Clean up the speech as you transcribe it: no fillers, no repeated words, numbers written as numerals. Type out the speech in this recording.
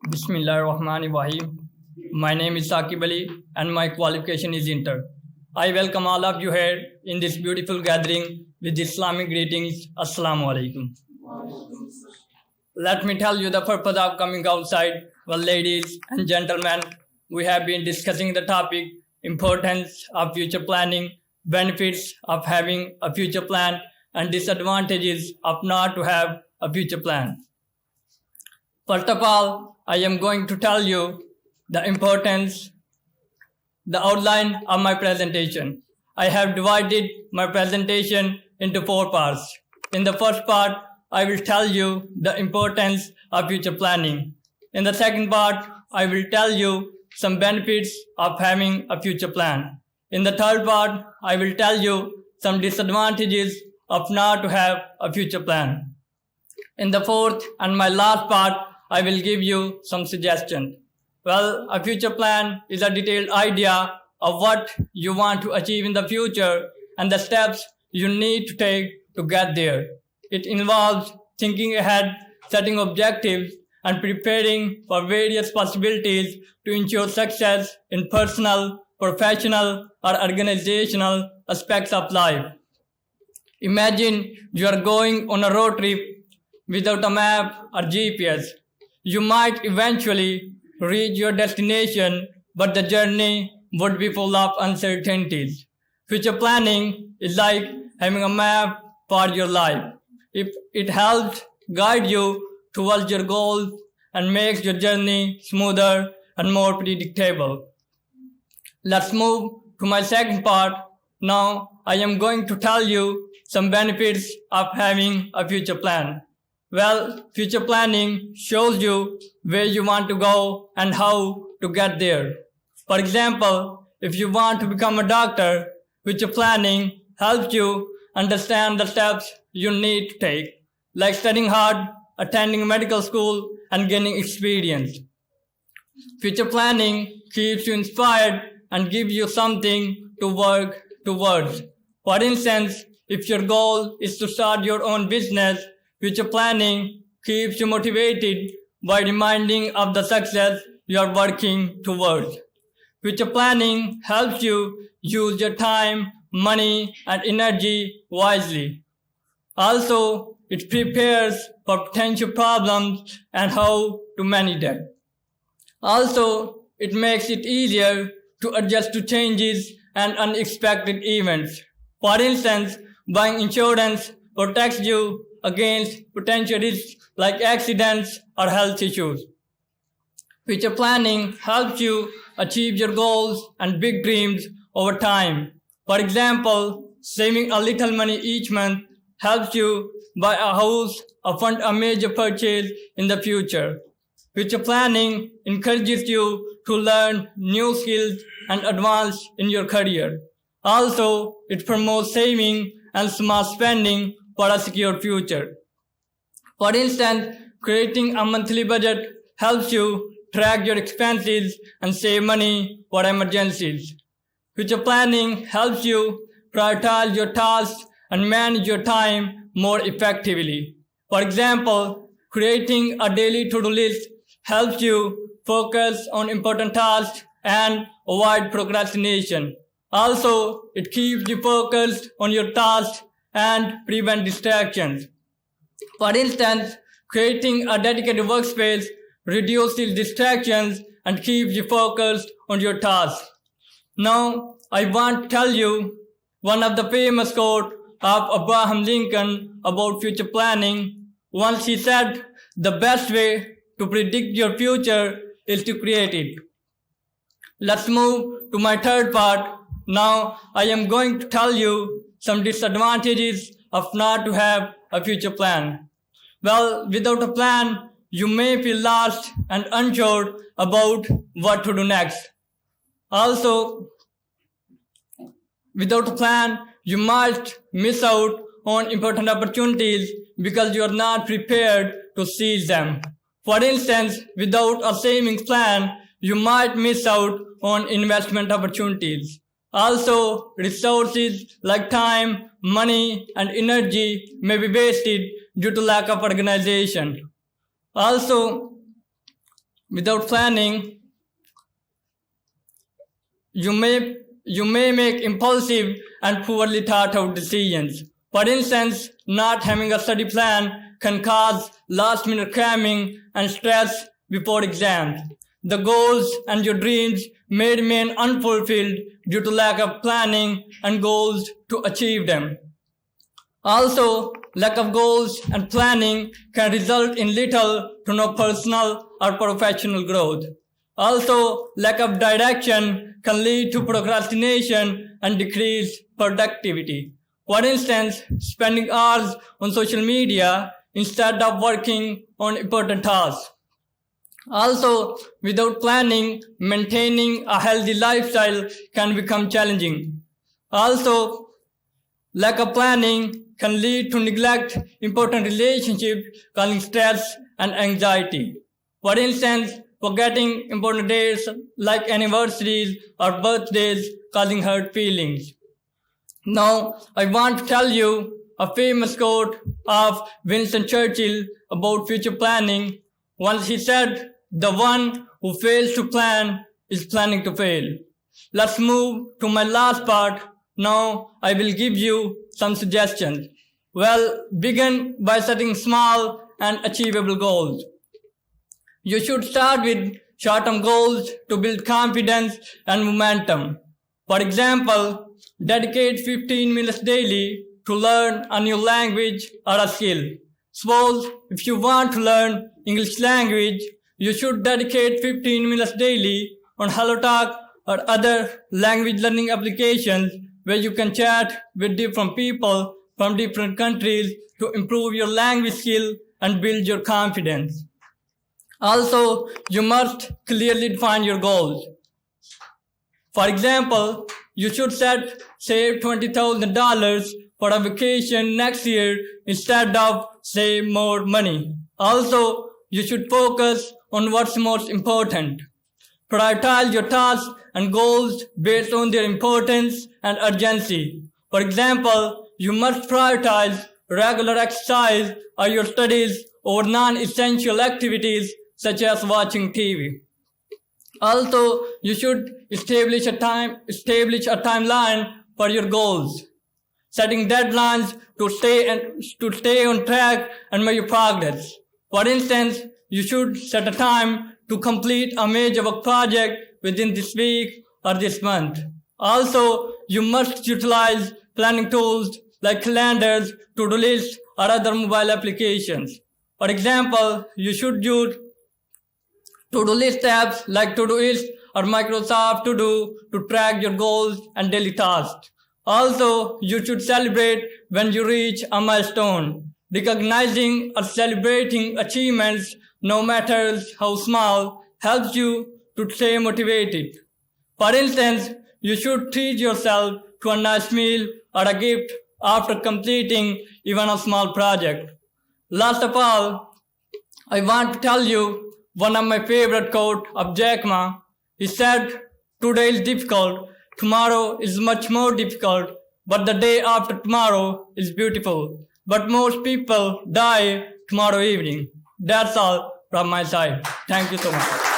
Bismillahirrahmanirrahim. My name is Saqib and my qualification is Inter. I welcome all of you here in this beautiful gathering with Islamic greetings. Assalamu alaikum. Let me tell you the purpose of coming outside. Well, ladies and gentlemen, we have been discussing the topic importance of future planning, benefits of having a future plan, and disadvantages of not to have a future plan. First of all, I am going to tell you the outline of my presentation. I have divided my presentation into 4 parts. In the first part, I will tell you the importance of future planning. In the second part, I will tell you some benefits of having a future plan. In the third part, I will tell you some disadvantages of not to have a future plan. In the fourth and my last part, I will give you some suggestions. Well, a future plan is a detailed idea of what you want to achieve in the future and the steps you need to take to get there. It involves thinking ahead, setting objectives, and preparing for various possibilities to ensure success in personal, professional, or organizational aspects of life. Imagine you are going on a road trip without a map or GPS. You might eventually reach your destination, but the journey would be full of uncertainties. Future planning is like having a map for your life. It helps guide you towards your goals and makes your journey smoother and more predictable. Let's move to my second part. Now, I am going to tell you some benefits of having a future plan. Well, future planning shows you where you want to go and how to get there. For example, if you want to become a doctor, future planning helps you understand the steps you need to take, like studying hard, attending medical school, and gaining experience. Future planning keeps you inspired and gives you something to work towards. For instance, if your goal is to start your own business, future planning keeps you motivated by reminding of the success you are working towards. Future planning helps you use your time, money, and energy wisely. Also, it prepares for potential problems and how to manage them. Also, it makes it easier to adjust to changes and unexpected events. For instance, buying insurance protects you against potential risks like accidents or health issues. Future planning helps you achieve your goals and big dreams over time. For example, saving a little money each month helps you buy a house or fund a major purchase in the future. Future planning encourages you to learn new skills and advance in your career. Also, it promotes saving and smart spending for a secure future. For instance, creating a monthly budget helps you track your expenses and save money for emergencies. Future planning helps you prioritize your tasks and manage your time more effectively. For example, creating a daily to-do list helps you focus on important tasks and avoid procrastination. Also, it keeps you focused on your tasks and prevent distractions. For instance, creating a dedicated workspace reduces distractions and keeps you focused on your tasks. Now, I want to tell you one of the famous quotes of Abraham Lincoln about future planning. Once he said, "The best way to predict your future is to create it." Let's move to my third part. Now, I am going to tell you some disadvantages of not to have a future plan. Well, without a plan, you may feel lost and unsure about what to do next. Also, without a plan, you might miss out on important opportunities because you are not prepared to seize them. For instance, without a savings plan, you might miss out on investment opportunities. Also, resources like time, money, and energy may be wasted due to lack of organization. Also, without planning, you may make impulsive and poorly thought out decisions. For instance, not having a study plan can cause last-minute cramming and stress before exams. The goals and your dreams may remain unfulfilled due to lack of planning and goals to achieve them. Also, lack of goals and planning can result in little to no personal or professional growth. Also, lack of direction can lead to procrastination and decreased productivity. For instance, spending hours on social media instead of working on important tasks. Also, without planning, maintaining a healthy lifestyle can become challenging. Also, lack of planning can lead to neglect important relationships, causing stress and anxiety. For instance, forgetting important days like anniversaries or birthdays, causing hurt feelings. Now, I want to tell you a famous quote of Winston Churchill about future planning. Once he said, "The one who fails to plan is planning to fail." Let's move to my last part. Now, I will give you some suggestions. Well, begin by setting small and achievable goals. You should start with short-term goals to build confidence and momentum. For example, dedicate 15 minutes daily to learn a new language or a skill. Suppose if you want to learn English language, you should dedicate 15 minutes daily on HelloTalk or other language learning applications where you can chat with different people from different countries to improve your language skill and build your confidence. Also, you must clearly define your goals. For example, you should save $20,000 for a vacation next year instead of save more money. Also, you should focus on what's most important. Prioritize your tasks and goals based on their importance and urgency. For example, you must prioritize regular exercise or your studies over non-essential activities such as watching TV. Also, you should establish a timeline for your goals, setting deadlines to stay on track and measure progress. For instance, you should set a time to complete a major work project within this week or this month. Also, you must utilize planning tools like calendars, to-do lists, or other mobile applications. For example, you should use to-do list apps like Todoist or Microsoft To Do to track your goals and daily tasks. Also, you should celebrate when you reach a milestone. Recognizing or celebrating achievements, no matter how small, helps you to stay motivated. For instance, you should treat yourself to a nice meal or a gift after completing even a small project. Last of all, I want to tell you one of my favorite quotes of Jack Ma. He said, "Today is difficult, tomorrow is much more difficult, but the day after tomorrow is beautiful. But most people die tomorrow evening." That's all from my side. Thank you so much.